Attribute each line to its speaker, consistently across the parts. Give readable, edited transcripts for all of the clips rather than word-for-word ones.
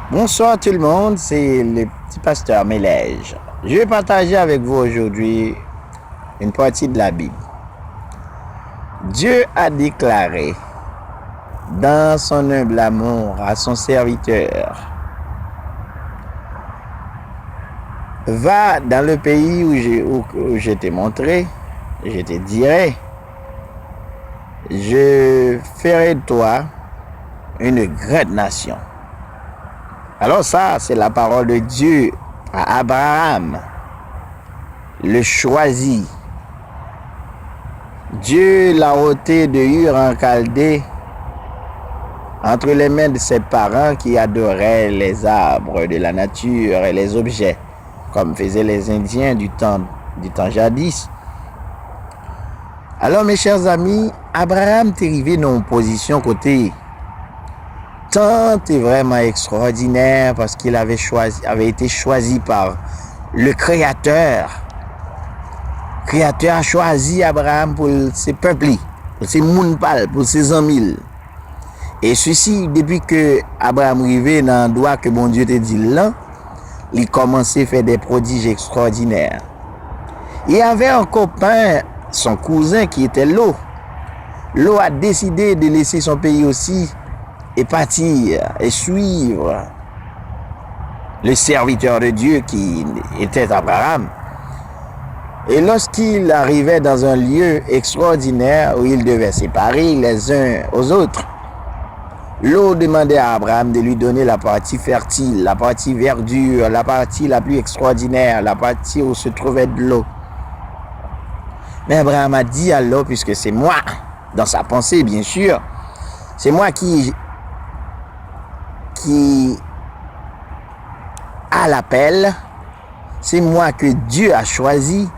Speaker 1: Bonsoir tout le monde, c'est le petit pasteur Mélège. Je vais partager avec vous aujourd'hui une partie de la Bible. Dieu a déclaré dans son humble amour à son serviteur: va dans le pays où je t'ai montré, je te dirai, je ferai de toi une grande nation. Alors ça, c'est la parole de Dieu à Abraham, le choisi. Dieu l'a ôté de Ur en Chaldée entre les mains de ses parents qui adoraient les arbres de la nature et les objets, comme faisaient les Indiens du temps jadis. Alors mes chers amis, Abraham est arrivé dans une position côté tant est vraiment extraordinaire parce qu'il avait été choisi par le Créateur. Le Créateur a choisi Abraham pour ses peuples, pour ses mounpal, pour ses amis. Et ceci, depuis que Abraham arrivé dans l'endroit que bon Dieu te dit là, il commençait à faire des prodiges extraordinaires. Il y avait un copain, son cousin qui était Lot. Lot a décidé de laisser son pays aussi et partir et suivre le serviteur de Dieu qui était Abraham. Et lorsqu'il arrivait dans un lieu extraordinaire où il devait séparer les uns aux autres, Lot demandait à Abraham de lui donner la partie fertile, la partie verdure, la partie la plus extraordinaire, la partie où se trouvait de l'eau. Mais Abraham a dit à Lot, puisque c'est moi, dans sa pensée bien sûr, c'est moi qui a l'appel, c'est moi que Dieu a choisi.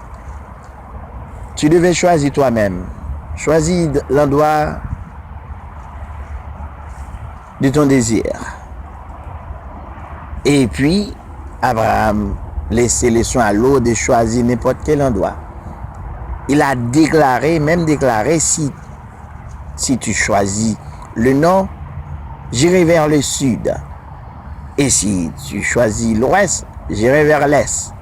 Speaker 1: Tu devais choisir toi-même. Choisis l'endroit de ton désir. Et puis, Abraham laissait les soins à Lot de choisir n'importe quel endroit. Il a même déclaré, si tu choisis le nord, j'irai vers le sud. Et si tu choisis l'ouest, j'irai vers l'est.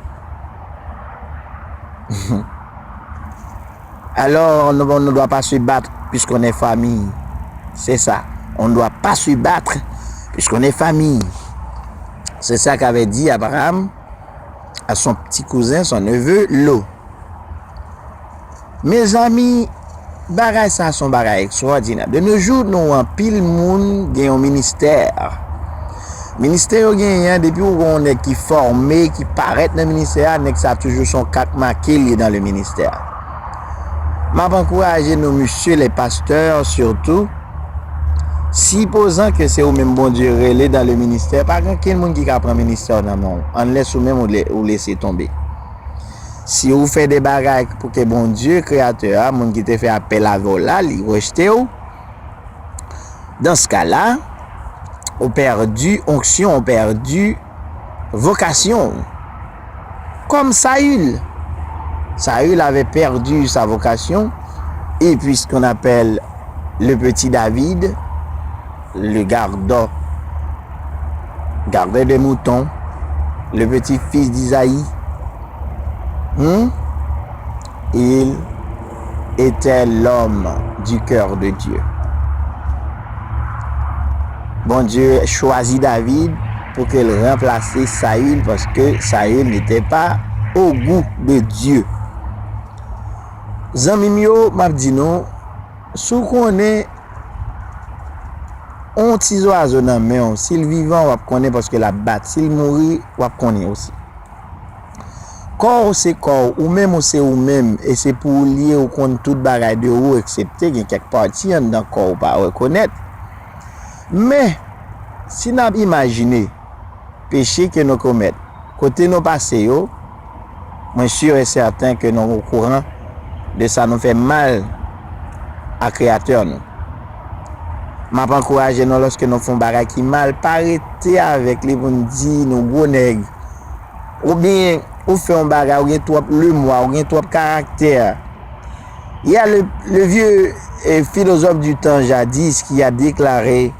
Speaker 1: Alors, on ne doit pas se battre puisqu'on est famille. C'est ça. On ne doit pas se battre puisqu'on est famille. C'est ça qu'avait dit Abraham à son petit cousin, son neveu, Lot. Mes amis, bagay ça son bagay extraordinaire. De nos jours, nous en pile moun gen un ministère. Ministère gen depuis on est qui formé, qui paraît dans le ministère, nek ça toujours son quatre marqué dans le ministère. M'a encouragé nos messieurs les pasteurs surtout, supposant que c'est au même bon Dieu relé dans le ministère, pas quel monde qui apprend ministère dans mon, on laisse ou même ou laisser tomber. Si vous faites des bagages pour que bon Dieu créateur, monde qui te fait appel à vous là, il rejette ou. Dans ce cas-là, on perdu onction, on perdu vocation. Comme Saül. Saül avait perdu sa vocation, et puis ce qu'on appelle le petit David, le gardeur des moutons, le petit-fils d'Isaïe, il était l'homme du cœur de Dieu. Bon Dieu choisit David pour qu'il remplace Saül parce que Saül n'était pas au goût de Dieu. Zanmimio m'a dit non, sou connaît on petit oiseau dans main, s'il vivant on va connaître parce que la bat, s'il mourit on va connaître aussi. Corps c'est corps ou même c'est ou même et c'est pour lier au compte toute bagaille de ou excepté qu'il y a quelque partie dans corps pas reconnaître. Mais si nous imaginons péché que nous commettons, côté nous passé yo, moi sûr et certain que nous au courant de ça nous fait mal à créateur nous. M'a pas encourager nous lorsque nous font bagaille qui mal, pas arrêter avec les bon dit nous gros nèg. Ou bien ou fait un bagaille ou trop le moi ou trop caractère. Il y a le vieux philosophe du temps jadis qui a déclaré,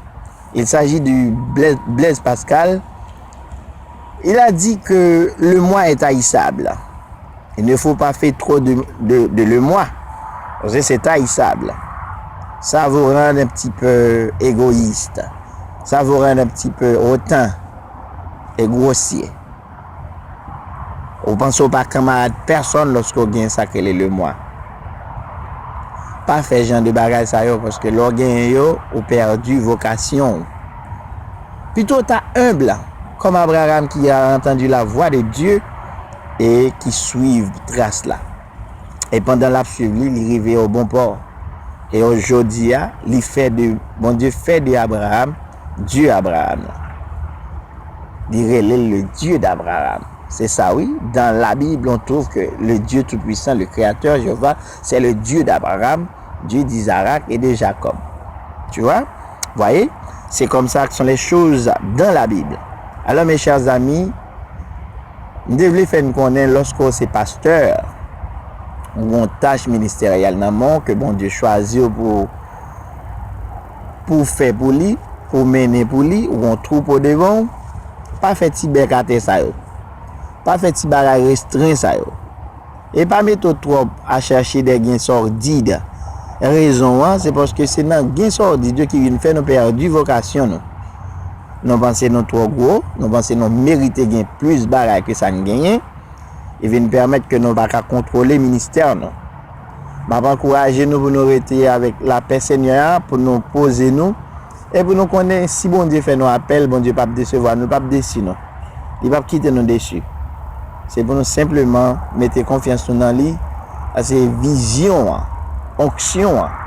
Speaker 1: il s'agit du Blaise Pascal, Il a dit que le moi est haïssable. Il ne faut pas faire trop de le moi. Parce que c'est haïssable. Ça vous rend un petit peu égoïste. Ça vous rend un petit peu hautain et grossier. Vous ne pensez pas camarade personne lorsque vous gagnez ça que le moi. Pas faire genre de bagages ça parce que l'on gagne ou perdu vocation. Plutôt t'as humble comme Abraham qui a entendu la voix de Dieu et qui suivent trace là. Et pendant la suivi, il est arrivé au bon port. Et aujourd'hui, il fait de bon Dieu fait de Abraham Dieu Abraham. Il est le Dieu d'Abraham. C'est ça, oui. Dans la Bible, on trouve que le Dieu Tout-Puissant, le Créateur, Jéhovah, c'est le Dieu d'Abraham, Dieu d'Isaac et de Jacob. Tu vois? Voyez? C'est comme ça que sont les choses dans la Bible. Alors, mes chers amis, nous devons faire nous connaître lorsqu'on est pasteur ou en tâche ministérielle que bon Dieu choisit pour faire pour lui, pour mener pour lui, ou on trouve pour devant, pas fait petit bécaté ça yo. Pas fait petit bagage restreint ça yo. Et pas mettre trop à chercher des gains sordides. Raison, hein, c'est parce que c'est dans gain sordide qui vient faire nous perdre vocation nous. Nous pensons nous trop gros, nous pensons nous mériter gain plus bagage que ça nous gagne. Et vient permettre que nous pas contrôler ministère nous. M'a encourager nous pour nous rester avec la paix Seigneur pour nous poser nous et pour nous connaître si bon Dieu fait nos appels, bon Dieu pas décevoir nous, pas déçu nous. Il va quitter nous déçus. C'est pour nous simplement mettre confiance dans lui, à ses visions, onction